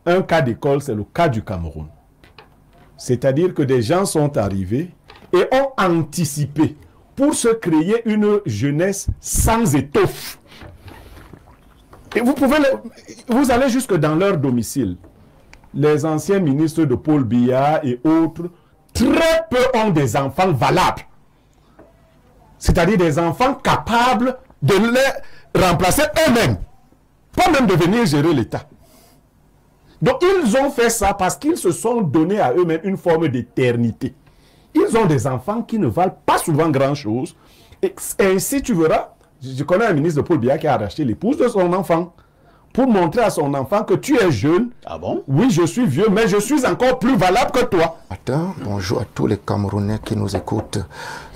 un cas d'école, c'est le cas du Cameroun. C'est-à-dire que des gens sont arrivés et ont anticipé pour se créer une jeunesse sans étoffe. Et vous allez jusque dans leur domicile. Les anciens ministres de Paul Biya et autres, très peu ont des enfants valables. C'est-à-dire des enfants capables de les remplacer eux-mêmes. Pas même de venir gérer l'État. Donc ils ont fait ça parce qu'ils se sont donné à eux-mêmes une forme d'éternité. Ils ont des enfants qui ne valent pas souvent grand-chose. Et ainsi tu verras, je connais un ministre de Paul Biya qui a arraché l'épouse de son enfant pour montrer à son enfant que tu es jeune. Ah bon? Oui, je suis vieux, mais je suis encore plus valable que toi. Bonjour à tous les Camerounais qui nous écoutent,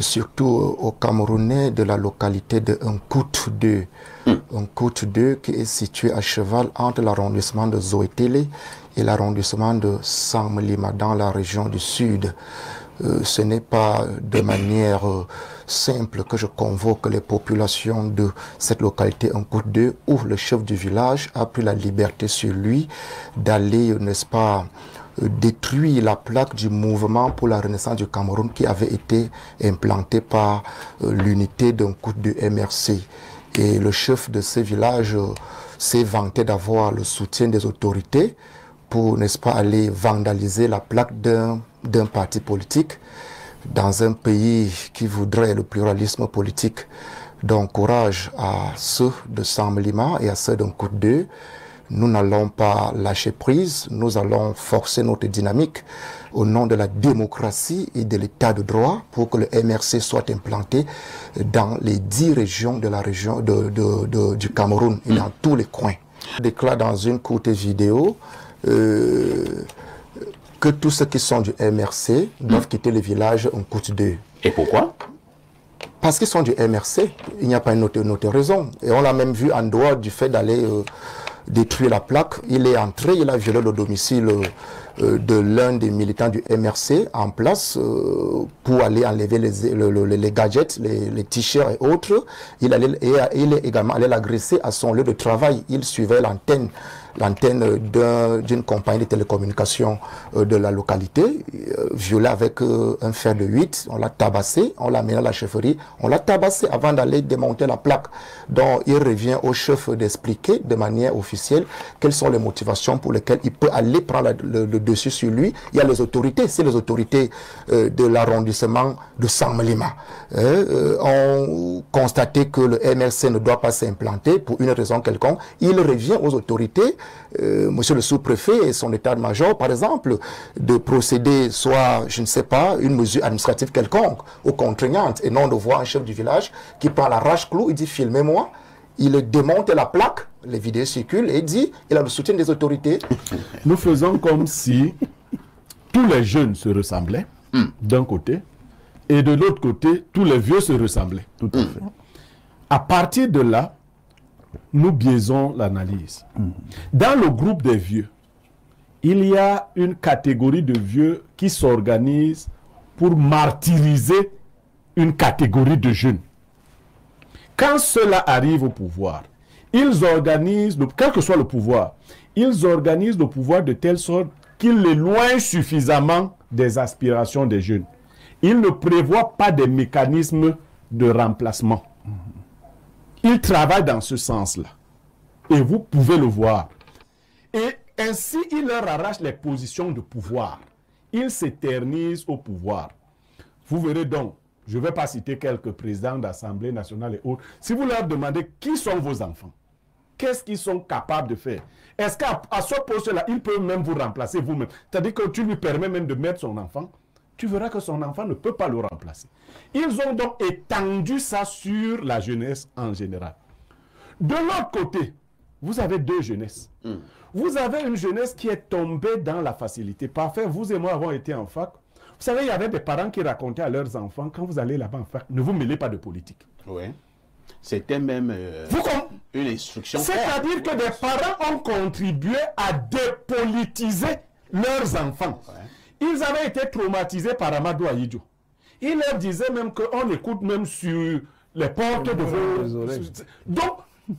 surtout aux Camerounais de la localité de Nkout 2. Nkout 2 qui est situé à cheval entre l'arrondissement de Zoétélé et l'arrondissement de Samlima dans la région du Sud. Ce n'est pas de manière simple que je convoque les populations de cette localité Nkout 2 où le chef du village a pris la liberté sur lui d'aller, n'est-ce pas, détruire la plaque du mouvement pour la renaissance du Cameroun qui avait été implantée par l'unité d'Nkout 2 MRC. Et le chef de ce village s'est vanté d'avoir le soutien des autorités pour, n'est-ce pas, aller vandaliser la plaque d'un parti politique dans un pays qui voudrait le pluralisme politique. Donc, courage à ceux de Samlima et à ceux d'Nkout 2. Nous n'allons pas lâcher prise, nous allons forcer notre dynamique au nom de la démocratie et de l'état de droit pour que le MRC soit implanté dans les 10 régions de la région du Cameroun et dans tous les coins. Je déclare dans une courte vidéo que tous ceux qui sont du MRC doivent quitter le village Nkout 2. Et pourquoi? Parce qu'ils sont du MRC, il n'y a pas une autre raison. Et on l'a même vu en dehors du fait d'aller détruire la plaque. Il est entré, il a violé le domicile de l'un des militants du MRC en place pour aller enlever les gadgets, les t-shirts et autres. Il est également allé l'agresser à son lieu de travail. Il suivait l'antenne d'une compagnie de télécommunications de la localité, violé avec un fer de 8, on l'a tabassé, on l'a mené à la chefferie, on l'a tabassé avant d'aller démonter la plaque. Donc il revient au chef d'expliquer de manière officielle quelles sont les motivations pour lesquelles il peut aller prendre le dessus sur lui. Il y a les autorités, c'est les autorités de l'arrondissement de Samlima. On constaté que le MRC ne doit pas s'implanter pour une raison quelconque. Il revient aux autorités, monsieur le sous-préfet et son état-major, par exemple, de procéder soit, je ne sais pas, une mesure administrative quelconque ou contraignante, et non de voir un chef du village qui prend l'arrache-clou, il dit filmez-moi, il démonte la plaque, les vidéos circulent et il dit il a le soutien des autorités. Nous faisons comme si tous les jeunes se ressemblaient d'un côté et de l'autre côté tous les vieux se ressemblaient. Tout à fait. À partir de là, nous biaisons l'analyse. Dans le groupe des vieux, il y a une catégorie de vieux qui s'organise pour martyriser une catégorie de jeunes. Quand cela arrive au pouvoir, ils organisent, quel que soit le pouvoir, ils organisent le pouvoir de telle sorte qu'ils l'éloignent suffisamment des aspirations des jeunes. Ils ne prévoient pas des mécanismes de remplacement. Ils travaillent dans ce sens-là. Et vous pouvez le voir. Et ainsi, ils leur arrachent les positions de pouvoir. Ils s'éternisent au pouvoir. Vous verrez donc, je ne vais pas citer quelques présidents d'Assemblée nationale et autres. Si vous leur demandez qui sont vos enfants, qu'est-ce qu'ils sont capables de faire, est-ce qu'à ce poste-là, ils peuvent même vous remplacer vous-même? C'est-à-dire que tu lui permets même de mettre son enfant, tu verras que son enfant ne peut pas le remplacer. Ils ont donc étendu ça sur la jeunesse en général. De l'autre côté, vous avez deux jeunesses. Vous avez une jeunesse qui est tombée dans la facilité. Parfait, vous et moi avons été en fac. Vous savez, il y avait des parents qui racontaient à leurs enfants, quand vous allez là-bas en fac, ne vous mêlez pas de politique. Oui. C'était même une instruction. C'est-à-dire que des parents ont contribué à dépolitiser leurs enfants. Ouais. Ils avaient été traumatisés par Amadou Ahidjo. Il leur disait même qu'on écoute même sur les portes de vos... Donc,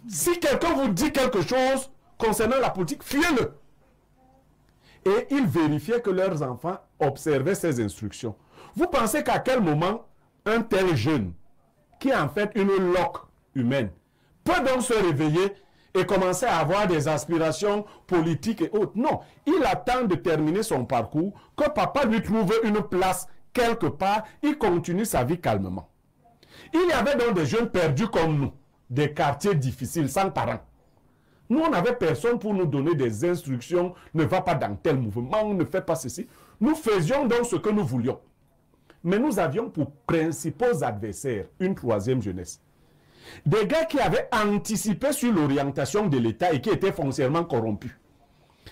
si quelqu'un vous dit quelque chose concernant la politique, fuyez-le. Et ils vérifiaient que leurs enfants observaient ces instructions. Vous pensez qu'à quel moment un tel jeune, qui est en fait une loque humaine, peut donc se réveiller et commencer à avoir des aspirations politiques et autres? Non, il attend de terminer son parcours, que papa lui trouve une place quelque part, il continue sa vie calmement. Il y avait donc des jeunes perdus comme nous, des quartiers difficiles, sans parents. Nous, on n'avait personne pour nous donner des instructions, ne va pas dans tel mouvement, ne fais pas ceci. Nous faisions donc ce que nous voulions. Mais nous avions pour principaux adversaires une troisième jeunesse. Des gars qui avaient anticipé sur l'orientation de l'État et qui étaient foncièrement corrompus.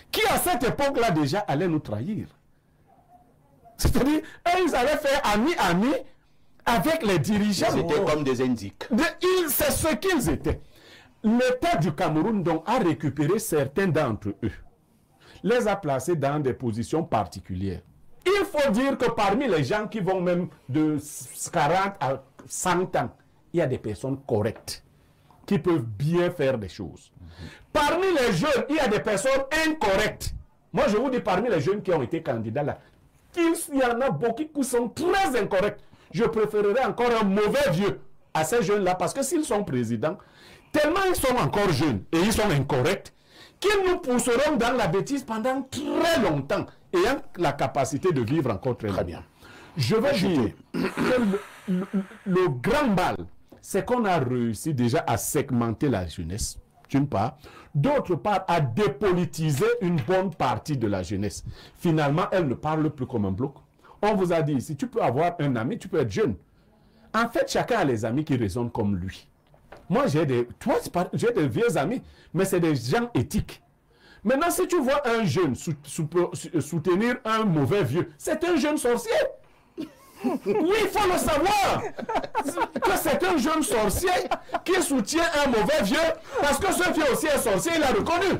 Qui à cette époque-là déjà allaient nous trahir. C'est-à-dire, ils allaient faire ami-ami avec les dirigeants. C'était comme des indiques. C'est ce qu'ils étaient. L'État du Cameroun donc a récupéré certains d'entre eux, les a placés dans des positions particulières. Il faut dire que parmi les gens qui vont même de 40 à 100 ans, il y a des personnes correctes qui peuvent bien faire des choses. Parmi les jeunes, il y a des personnes incorrectes. Moi, je vous dis, parmi les jeunes qui ont été candidats là, il y en a beaucoup qui sont très incorrects. Je préférerais encore un mauvais vieux à ces jeunes-là, parce que s'ils sont présidents, tellement ils sont encore jeunes et ils sont incorrects, qu'ils nous pousseront dans la bêtise pendant très longtemps, ayant la capacité de vivre encore très bien. Je veux dire que le grand mal, c'est qu'on a réussi déjà à segmenter la jeunesse, d'une part. D'autre part, à dépolitiser une bonne partie de la jeunesse. Finalement, elle ne parle plus comme un bloc. On vous a dit, si tu peux avoir un ami, tu peux être jeune. En fait, chacun a les amis qui raisonnent comme lui. Moi, j'ai des vieux amis, mais c'est des gens éthiques. Maintenant, si tu vois un jeune soutenir un mauvais vieux, c'est un jeune sorcier. Oui, il faut le savoir. Que c'est un jeune sorcier qui soutient un mauvais vieux, parce que ce vieux aussi est sorcier, il a reconnu.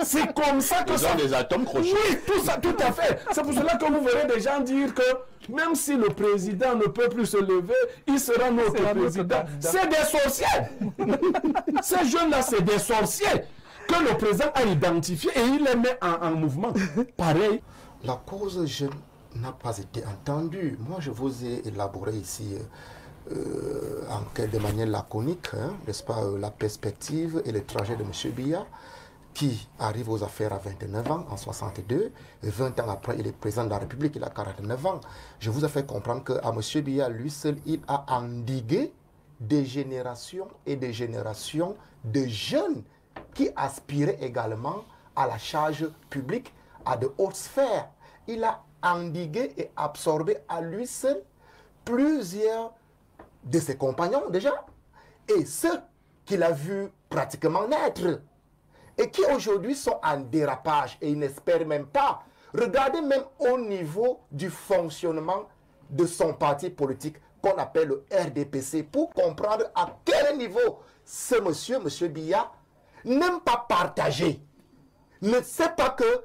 C'est comme ça que ça... des atomes crochés. Oui, tout ça, tout à fait. C'est pour cela que vous verrez des gens dire que même si le président ne peut plus se lever, il sera notre président. C'est des sorciers. Ces jeunes-là, c'est des sorciers que le président a identifiés et il les met en mouvement. Pareil. La cause jeune n'a pas été entendue. Moi, je vous ai élaboré ici de manière laconique, n'est-ce pas, la perspective et le trajet de M. Biya, qui arrive aux affaires à 29 ans, en 62, et 20 ans après, il est président de la République, il a 49 ans. Je vous ai fait comprendre qu'à M. Biya, lui seul, il a endigué des générations et des générations de jeunes qui aspiraient également à la charge publique, à de hautes sphères. Il a endigué et absorbé à lui seul plusieurs de ses compagnons déjà, et ceux qu'il a vus pratiquement naître, et qui aujourd'hui sont en dérapage, et ils n'espèrent même pas. Regardez même au niveau du fonctionnement de son parti politique, qu'on appelle le RDPC, pour comprendre à quel niveau ce monsieur, M. Biya, n'aime pas partager, ne sait pas que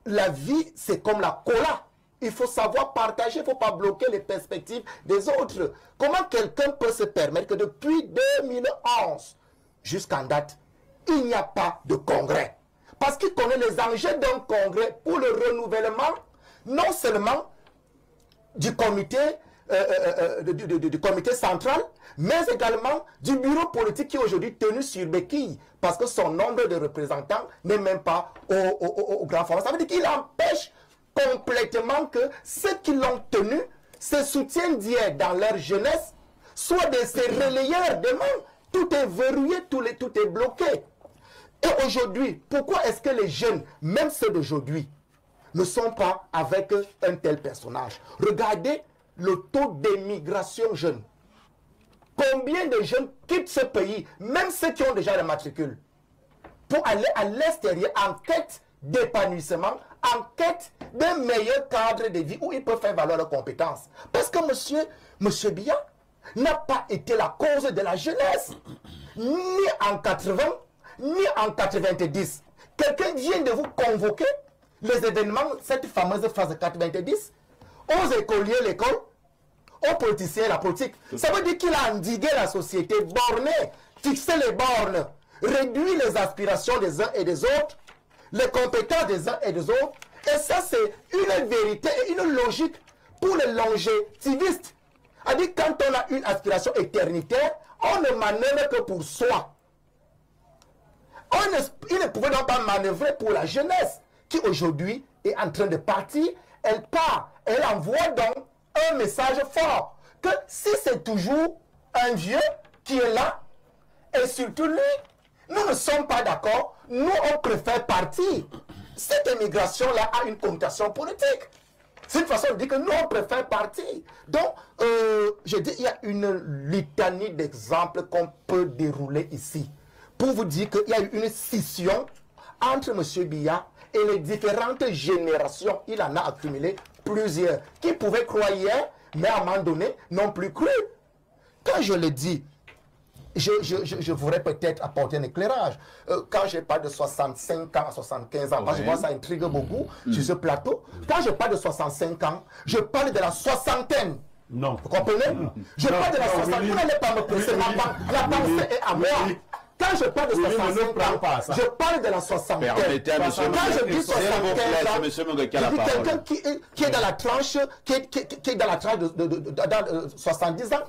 la vie, c'est comme la cola. Il faut savoir partager, il ne faut pas bloquer les perspectives des autres. Comment quelqu'un peut se permettre que depuis 2011 jusqu'en date, il n'y a pas de congrès? Parce qu'il connaît les enjeux d'un congrès pour le renouvellement, non seulement du comité, du comité central, mais également du bureau politique qui est aujourd'hui tenu sur béquille, parce que son nombre de représentants n'est même pas au grand format. Ça veut dire qu'il empêche complètement que ceux qui l'ont tenu se soutiennent d'hier dans leur jeunesse, soit de ses relayeurs demain. Tout est verrouillé, tout est bloqué. Et aujourd'hui, pourquoi est-ce que les jeunes, même ceux d'aujourd'hui, ne sont pas avec un tel personnage? Regardez le taux d'émigration jeune. Combien de jeunes quittent ce pays, même ceux qui ont déjà le matricule, pour aller à l'extérieur en quête d'épanouissement, en quête d'un meilleur cadre de vie où ils peuvent faire valoir leurs compétences. Parce que monsieur Biya n'a pas été la cause de la jeunesse, ni en 80, ni en 90. Quelqu'un vient de vous convoquer les événements, cette fameuse phase de 90, aux écoliers l'école, aux politiciens la politique. Ça veut dire qu'il a endigué la société, borné, fixé les bornes, réduit les aspirations des uns et des autres, les compétences des uns et des autres. Et ça, c'est une vérité et une logique pour les longévitistes. C'est-à-dire, quand on a une aspiration éternitaire, on ne manœuvre que pour soi. Il ne pouvait donc pas manœuvrer pour la jeunesse, qui aujourd'hui est en train de partir. Elle part, elle envoie donc un message fort, que si c'est toujours un vieux qui est là, et surtout lui, nous ne sommes pas d'accord, nous on préfère partir. Cette immigration-là a une connotation politique. C'est une façon de dire que nous on préfère partir. Donc, je dis, il y a une litanie d'exemples qu'on peut dérouler ici, pour vous dire qu'il y a eu une scission entre M. Biya et les différentes générations. Il en a accumulé plusieurs, qui pouvaient croire hier, mais à un moment donné, n'ont plus cru. Quand je le dis, je voudrais peut-être apporter un éclairage. Quand je parle de 65 ans à 75 ans, parce que moi ça intrigue beaucoup sur ce plateau. Quand je parle de 65 ans, je parle de la soixantaine. Non. Vous comprenez? Je parle de la soixantaine. Vous n'allez pas me presser. La pensée est à moi. Quand je parle de 65 ans, je parle de la soixantaine. Quand je dis 75 ans, je dis quelqu'un qui est dans la tranche, qui est dans la tranche de 70 ans,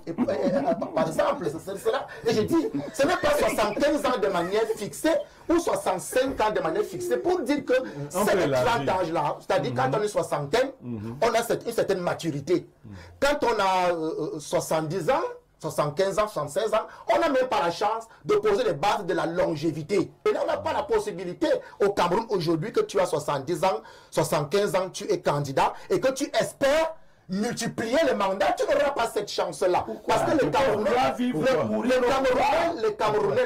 par exemple, c'est cela. Et je dis, ce n'est pas 75 ans de manière fixée ou 65 ans de manière fixée pour dire que c'est 30 âges-là. C'est-à-dire, quand on est soixantaine, on a une certaine maturité. Quand on a 70 ans, 75 ans, 76 ans, on n'a même pas la chance de poser les bases de la longévité. Et là, on n'a pas la possibilité au Cameroun aujourd'hui que tu as 70 ans, 75 ans, tu es candidat et que tu espères multiplier les mandats, tu n'auras pas cette chance-là. Parce que les Camerounais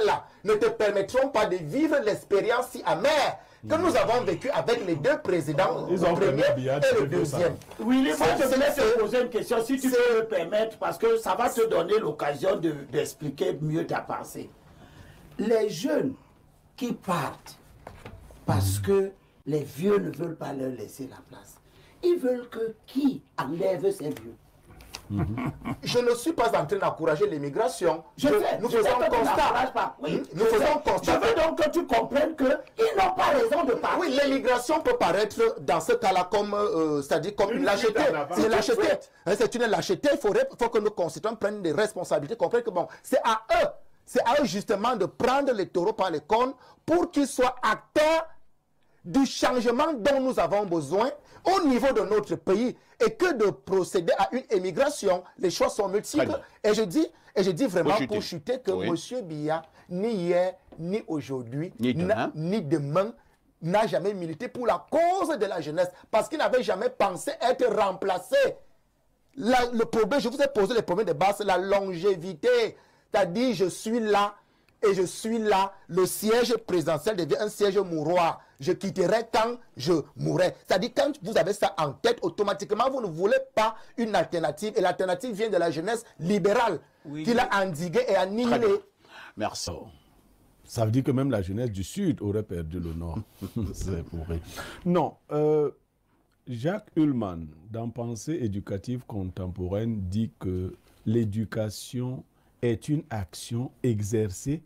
là ne te permettront pas de vivre l'expérience si amère que nous avons vécu avec les deux présidents, le premier et le deuxième. Oui, moi je voulais te poser une question, si tu peux me permettre, parce que ça va te donner l'occasion d'expliquer mieux ta pensée. Les jeunes qui partent parce que les vieux ne veulent pas leur laisser la place, ils veulent que qui enlève ces vieux? Je ne suis pas en train d'encourager l'immigration. Nous faisons constat. Oui, nous faisons constat. Je veux donc que tu comprennes qu'ils n'ont pas raison de partir. Oui, l'immigration peut paraître dans ce cas-là comme, c'est-à-dire comme une lâcheté. C'est une lâcheté. C'est une lâcheté. Il faut que nos concitoyens prennent des responsabilités, comprennent que bon, c'est à eux justement de prendre les taureaux par les cornes pour qu'ils soient acteurs du changement dont nous avons besoin au niveau de notre pays et que de procéder à une émigration. Les choix sont multiples. Et je dis vraiment pour chuter que M. Biya, ni hier, ni aujourd'hui, ni demain, n'a jamais milité pour la cause de la jeunesse parce qu'il n'avait jamais pensé être remplacé. Le problème, je vous ai posé les problèmes de base, la longévité. C'est-à-dire, je suis là. Et je suis là, le siège présidentiel devient un siège mouroir. Je quitterai quand je mourrai. C'est-à-dire, quand vous avez ça en tête, automatiquement, vous ne voulez pas une alternative. Et l'alternative vient de la jeunesse libérale, qui l'a endiguée et annihilée. Merci. Ça veut dire que même la jeunesse du Sud aurait perdu le Nord. C'est pourri. Non. Jacques Ullmann, dans Pensée éducative contemporaine, dit que l'éducation est une action exercée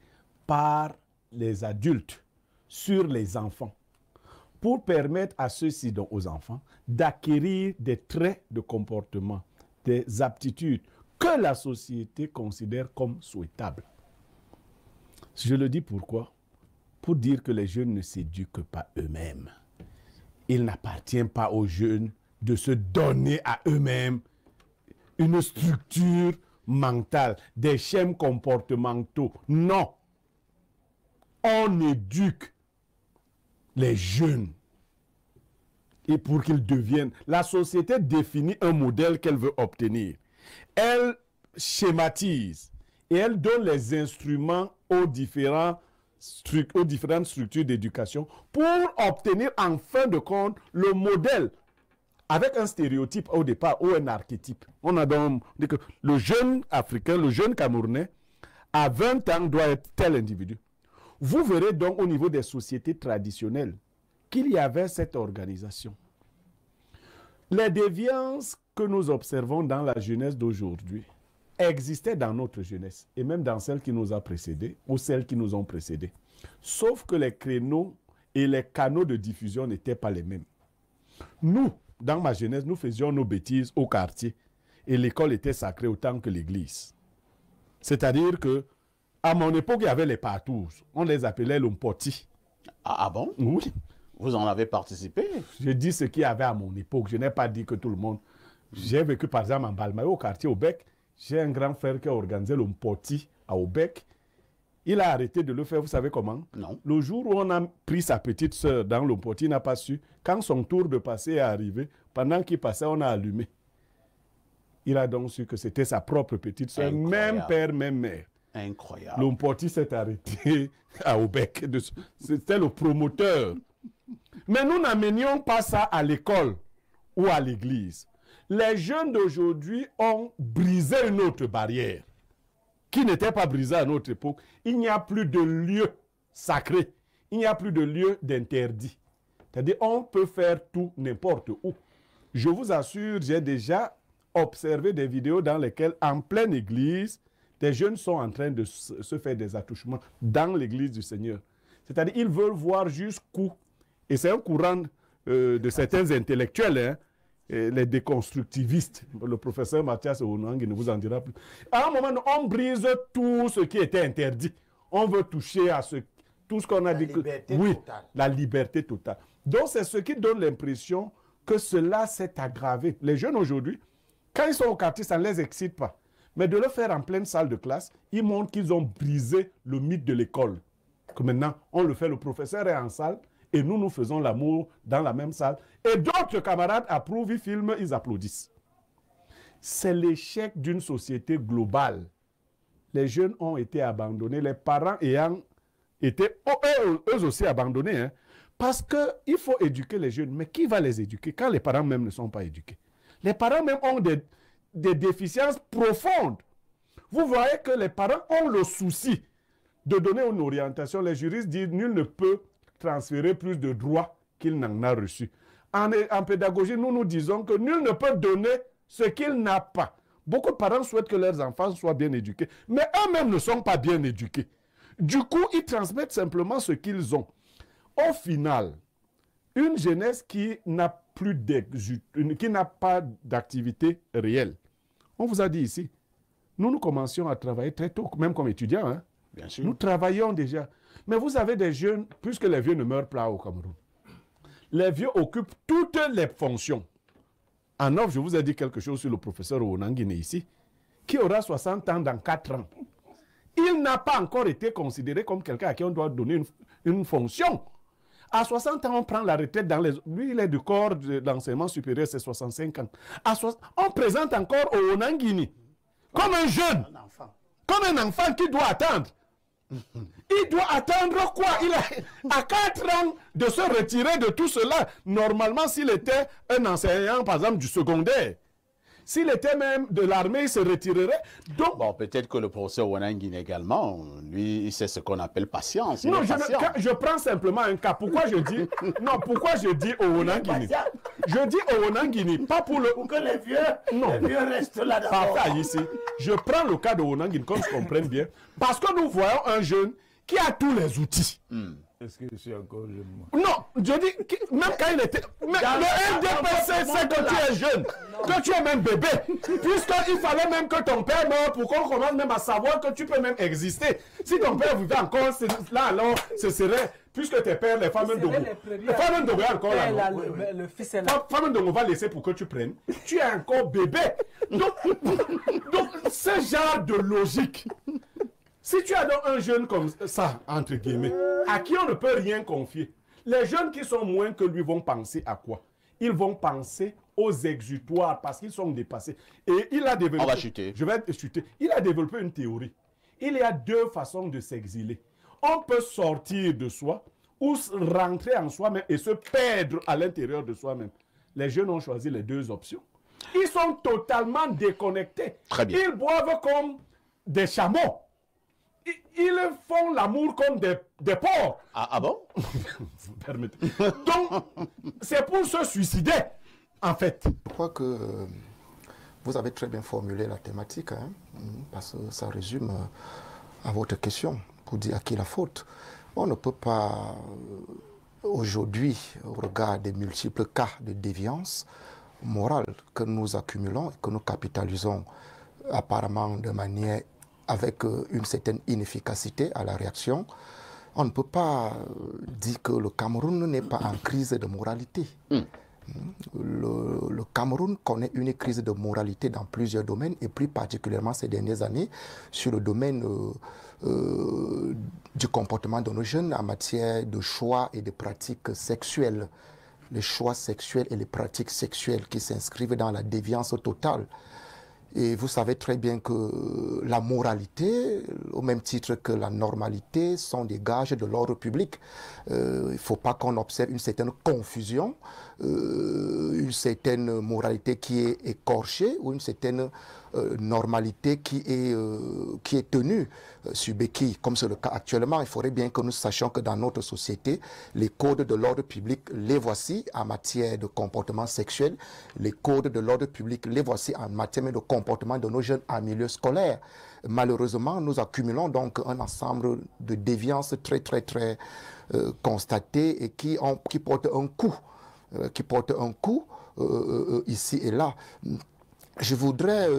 par les adultes sur les enfants pour permettre à ceux-ci, donc aux enfants, d'acquérir des traits de comportement, des aptitudes que la société considère comme souhaitables. Je le dis pourquoi? Pour dire que les jeunes ne s'éduquent pas eux-mêmes. Il n'appartient pas aux jeunes de se donner à eux-mêmes une structure mentale, des schèmes comportementaux. Non. On éduque les jeunes et pour qu'ils deviennent. La société définit un modèle qu'elle veut obtenir. Elle schématise et elle donne les instruments aux différentes structures d'éducation pour obtenir en fin de compte le modèle avec un stéréotype au départ ou un archétype. On a donc dit que le jeune Africain, le jeune Camerounais, à 20 ans doit être tel individu. Vous verrez donc au niveau des sociétés traditionnelles qu'il y avait cette organisation. Les déviances que nous observons dans la jeunesse d'aujourd'hui existaient dans notre jeunesse et même dans celle qui nous a précédés ou celles qui nous ont précédés. Sauf que les créneaux et les canaux de diffusion n'étaient pas les mêmes. Nous, dans ma jeunesse, nous faisions nos bêtises au quartier et l'école était sacrée autant que l'église. C'est-à-dire que à mon époque, il y avait les partous. On les appelait l'ompoti. Ah bon? Oui. Vous en avez participé? Je dis ce qu'il y avait à mon époque. Je n'ai pas dit que tout le monde. J'ai vécu par exemple en Balmayo, au quartier Aubec. J'ai un grand frère qui a organisé l'ompoti à Aubec. Il a arrêté de le faire, vous savez comment? Non. Le jour où on a pris sa petite sœur dans l'ompoti, il n'a pas su. Quand son tour de passer est arrivé, pendant qu'il passait, on a allumé. Il a donc su que c'était sa propre petite sœur, même père, même mère. Incroyable. L'ompoti s'est arrêté à Aubec. C'était le promoteur. Mais nous n'amenions pas ça à l'école ou à l'église. Les jeunes d'aujourd'hui ont brisé une autre barrière qui n'était pas brisée à notre époque. Il n'y a plus de lieu sacré. Il n'y a plus de lieu d'interdit. C'est-à-dire on peut faire tout n'importe où. Je vous assure, j'ai déjà observé des vidéos dans lesquelles, en pleine église, des jeunes sont en train de se faire des attouchements dans l'église du Seigneur. C'est-à-dire ils veulent voir jusqu'où. Et c'est un courant de certains intellectuels, hein, les déconstructivistes. Le professeur Mathias Onang, il ne vous en dira plus. À un moment, on brise tout ce qui était interdit. On veut toucher à tout ce qu'on a dit. Oui, la liberté totale. Donc c'est ce qui donne l'impression que cela s'est aggravé. Les jeunes aujourd'hui, quand ils sont au quartier, ça ne les excite pas. Mais de le faire en pleine salle de classe, ils montrent qu'ils ont brisé le mythe de l'école. Que maintenant, on le fait, le professeur est en salle, et nous, nous faisons l'amour dans la même salle. Et d'autres camarades approuvent, ils filment, ils applaudissent. C'est l'échec d'une société globale. Les jeunes ont été abandonnés, les parents ayant été eux aussi abandonnés. Hein, parce qu'il faut éduquer les jeunes. Mais qui va les éduquer quand les parents même ne sont pas éduqués? Les parents même ont des déficiences profondes. Vous voyez que les parents ont le souci de donner une orientation. Les juristes disent nul ne peut transférer plus de droits qu'il n'en a reçu. En pédagogie, nous disons que nul ne peut donner ce qu'il n'a pas. Beaucoup de parents souhaitent que leurs enfants soient bien éduqués, mais eux-mêmes ne sont pas bien éduqués. Du coup, ils transmettent simplement ce qu'ils ont. Au final, une jeunesse qui n'a pas d'activité réelle. On vous a dit ici, nous commencions à travailler très tôt, même comme étudiants. Hein. Bien sûr. Nous travaillons déjà. Mais vous avez des jeunes, puisque les vieux ne meurent pas au Cameroun. Les vieux occupent toutes les fonctions. En offre, je vous ai dit quelque chose sur le professeur Onangine ici, qui aura 60 ans dans 4 ans. Il n'a pas encore été considéré comme quelqu'un à qui on doit donner une fonction. À 60 ans, on prend la retraite dans les... Lui, il est du corps d'enseignement supérieur, c'est 65 ans. On présente encore au Onangini comme un jeune, comme un enfant qui doit attendre. Il doit attendre quoi? Il a à 4 ans de se retirer de tout cela. Normalement, s'il était un enseignant, par exemple, du secondaire, s'il était même de l'armée, il se retirerait. Donc, bon, peut-être que le professeur Onangine également, lui, c'est ce qu'on appelle patience. Non, je prends simplement un cas. Pourquoi je dis non? Pourquoi je dis Onangine? Je dis Onangine, pas pour le. Pour que les vieux restent là d'abord. Pas ici. Je prends le cas de Onangine, comme je comprends bien, parce que nous voyons un jeune qui a tous les outils. Est-ce que je suis encore jeune? Non, je dis, même quand il était... le NDPC sait que tu es jeune, que tu es même bébé. Puisqu'il fallait même que ton père meure pour qu'on commence même à savoir que tu peux même exister. Si ton père vivait encore, là alors, ce serait... Puisque tes pères, les femmes Ndogo... Les femmes Ndogo est encore là. Le fils est là. Femme Ndogo va laisser pour que tu prennes. Tu es encore bébé. Donc ce genre de logique... Si tu as donc un jeune comme ça, entre guillemets, à qui on ne peut rien confier, les jeunes qui sont moins que lui vont penser à quoi? Ils vont penser aux exutoires parce qu'ils sont dépassés. Et il a développé... On va chuter. Je vais chuter. Il a développé une théorie. Il y a 2 façons de s'exiler. On peut sortir de soi ou rentrer en soi-même et se perdre à l'intérieur de soi-même. Les jeunes ont choisi les 2 options. Ils sont totalement déconnectés. Très bien. Ils boivent comme des chameaux. Ils font l'amour comme des porcs. Ah bon? Vous permettez. Donc, c'est pour se suicider, en fait. Je crois que vous avez très bien formulé la thématique, hein, parce que ça résume à votre question, pour dire à qui la faute. On ne peut pas aujourd'hui, au regard des multiples cas de déviance morale que nous accumulons et que nous capitalisons apparemment de manière avec une certaine inefficacité à la réaction, on ne peut pas dire que le Cameroun n'est pas en crise de moralité. Le Cameroun connaît une crise de moralité dans plusieurs domaines et plus particulièrement ces dernières années sur le domaine du comportement de nos jeunes en matière de choix et de pratiques sexuelles. Les choix sexuels et les pratiques sexuelles qui s'inscrivent dans la déviance totale. Et vous savez très bien que la moralité, au même titre que la normalité, sont des gages de l'ordre public. Il ne faut pas qu'on observe une certaine confusion, une certaine moralité qui est écorchée ou une certaine normalité qui est tenue sur béquille, comme c'est le cas actuellement. Il faudrait bien que nous sachions que dans notre société, les codes de l'ordre public, les voici en matière de comportement sexuel, les codes de l'ordre public, les voici en matière de comportement de nos jeunes en milieu scolaire. Malheureusement, nous accumulons donc un ensemble de déviances très constatées et qui portent un coup, ici et là. Je voudrais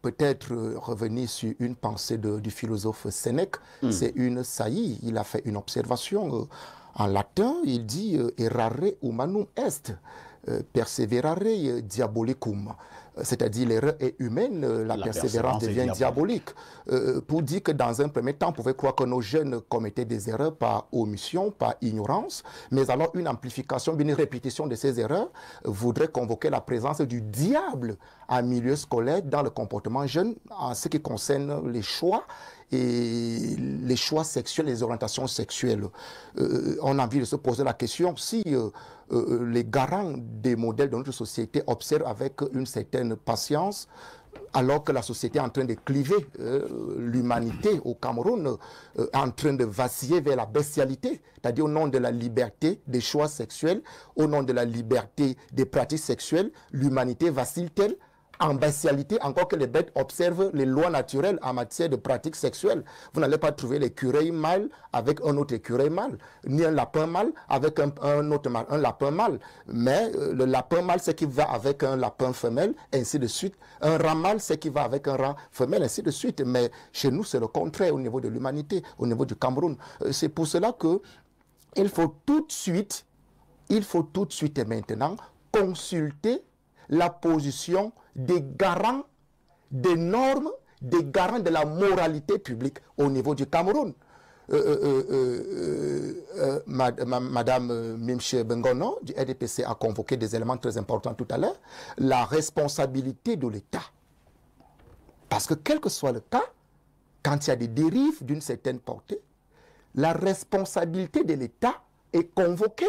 peut-être revenir sur une pensée du philosophe Sénèque. C'est une saillie. Il a fait une observation en latin. Il dit « errare humanum est, perseverare diabolicum ». C'est-à-dire l'erreur est humaine, la persévérance devient diabolique. Pour dire que dans un premier temps, on pouvait croire que nos jeunes commettaient des erreurs par omission, par ignorance, mais alors une amplification, une répétition de ces erreurs voudrait convoquer la présence du diable en milieu scolaire dans le comportement jeune en ce qui concerne les choix et les choix sexuels, les orientations sexuelles. On a envie de se poser la question si les garants des modèles de notre société observent avec une certaine patience, alors que la société est en train de cliver, l'humanité au Cameroun est en train de vaciller vers la bestialité, c'est-à-dire au nom de la liberté des choix sexuels, au nom de la liberté des pratiques sexuelles, l'humanité vacille-t-elle en bestialité, encore que les bêtes observent les lois naturelles en matière de pratiques sexuelles. Vous n'allez pas trouver l'écureuil mâle avec un autre écureuil mâle, ni un lapin mâle avec un autre mâle, un lapin mâle. Mais le lapin mâle, c'est qui va avec un lapin femelle, ainsi de suite. Un rat mâle, c'est qui va avec un rat femelle, ainsi de suite. Mais chez nous, c'est le contraire au niveau de l'humanité, au niveau du Cameroun. C'est pour cela que il faut tout de suite et maintenant consulter la position des garants des normes, des garants de la moralité publique au niveau du Cameroun. Madame Mimche Bengono du RDPC a convoqué des éléments très importants tout à l'heure. La responsabilité de l'État. Parce que quel que soit le cas, quand il y a des dérives d'une certaine portée, la responsabilité de l'État est convoquée.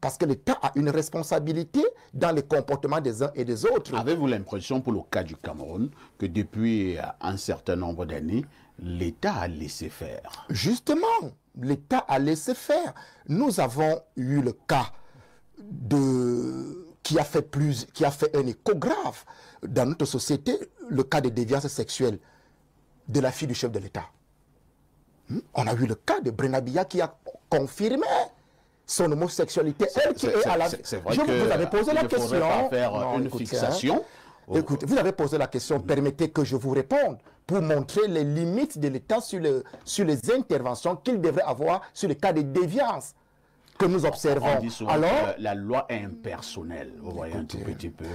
Parce que l'État a une responsabilité dans les comportements des uns et des autres. Avez-vous l'impression, pour le cas du Cameroun, que depuis un certain nombre d'années, l'État a laissé faire? Justement, l'État a laissé faire. Nous avons eu le cas qui a fait un écho grave dans notre société, le cas de déviance sexuelle de la fille du chef de l'État. On a eu le cas de Brenabia qui a confirmé son homosexualité, elle qui est à la... C'est vrai que vous avez posé la question. Pas faire une fixation. Écoutez, vous avez posé la question, permettez que je vous réponde, pour montrer les limites de l'État sur les interventions qu'il devrait avoir sur les cas de déviance que nous observons. On dit souvent que la loi est impersonnelle, vous voyez, un tout petit peu.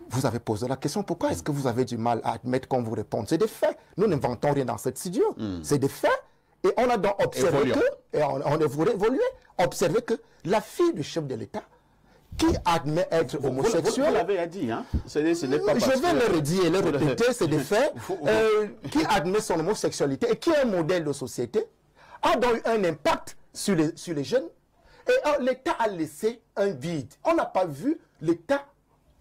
Vous avez posé la question, pourquoi est-ce que vous avez du mal à admettre qu'on vous réponde? C'est des faits. Nous n'inventons rien dans cette studio. C'est des faits. Et on a donc observé observé que la fille du chef de l'État, qui admet être homosexuel... Vous l'avez dit, hein? Ce n'est pas je vais le redire et le répéter, c'est des faits, qui admet son homosexualité et qui est un modèle de société, a donc eu un impact sur les jeunes, et l'État a laissé un vide. On n'a pas vu l'État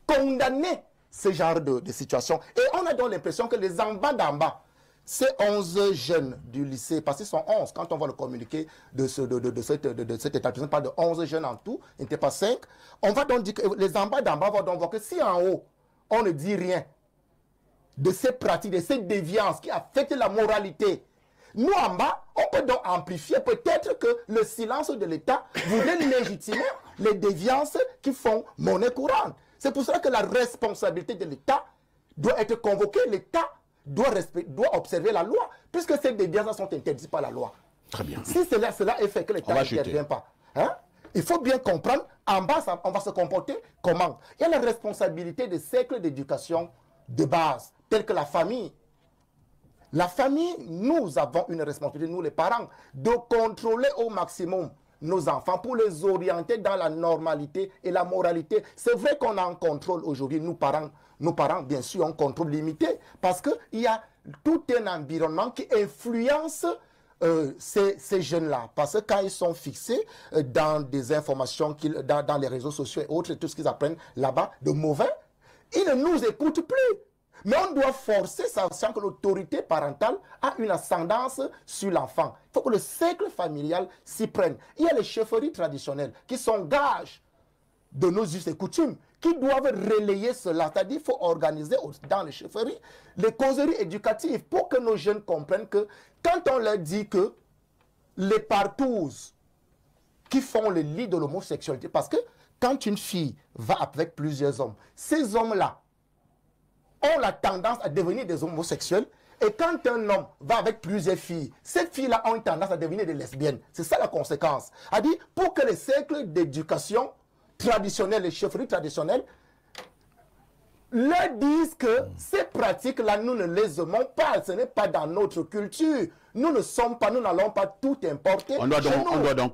condamner ce genre de situation. Et on a donc l'impression que les en bas d'en bas, ces 11 jeunes du lycée, parce qu'ils sont 11, quand on voit le communiqué de cet établissement, on parle de 11 jeunes en tout, il n'était pas 5, on va donc dire que les en bas d'en bas vont donc voir que si en haut, on ne dit rien de ces pratiques, de ces déviances qui affectent la moralité, nous en bas, on peut donc amplifier peut-être que le silence de l'État voudrait légitimer les déviances qui font monnaie courante. C'est pour cela que la responsabilité de l'État doit être convoquée. L'État doit observer la loi, puisque ces déviances sont interdites par la loi. Très bien. Si cela est fait que l'État n'intervient pas, hein, il faut bien comprendre, en bas, on va se comporter comment? Il y a la responsabilité des cercles d'éducation de base, tels que la famille. La famille, nous avons une responsabilité, nous les parents, de contrôler au maximum nos enfants pour les orienter dans la normalité et la moralité. C'est vrai qu'on a un contrôle aujourd'hui, nos parents, bien sûr, ont un contrôle limité, parce qu'il y a tout un environnement qui influence ces jeunes-là. Parce que quand ils sont fixés dans des informations, dans les réseaux sociaux et autres, tout ce qu'ils apprennent là-bas de mauvais, ils ne nous écoutent plus. Mais on doit forcer, sachant que l'autorité parentale a une ascendance sur l'enfant. Il faut que le cercle familial s'y prenne. Il y a les chefferies traditionnelles qui sont gages de nos us et coutumes, qui doivent relayer cela. C'est-à-dire qu'il faut organiser dans les chefferies les causeries éducatives pour que nos jeunes comprennent que quand on leur dit que les partous qui font le lit de l'homosexualité, parce que quand une fille va avec plusieurs hommes, ces hommes-là ont la tendance à devenir des homosexuels. Et quand un homme va avec plusieurs filles, ces filles-là ont une tendance à devenir des lesbiennes. C'est ça la conséquence. C'est-à-dire, pour que les cercles d'éducation traditionnels, les chefferies traditionnelles, leur disent que ces pratiques-là, nous ne les aimons pas. Ce n'est pas dans notre culture. Nous ne sommes pas, nous n'allons pas tout importer. On doit donc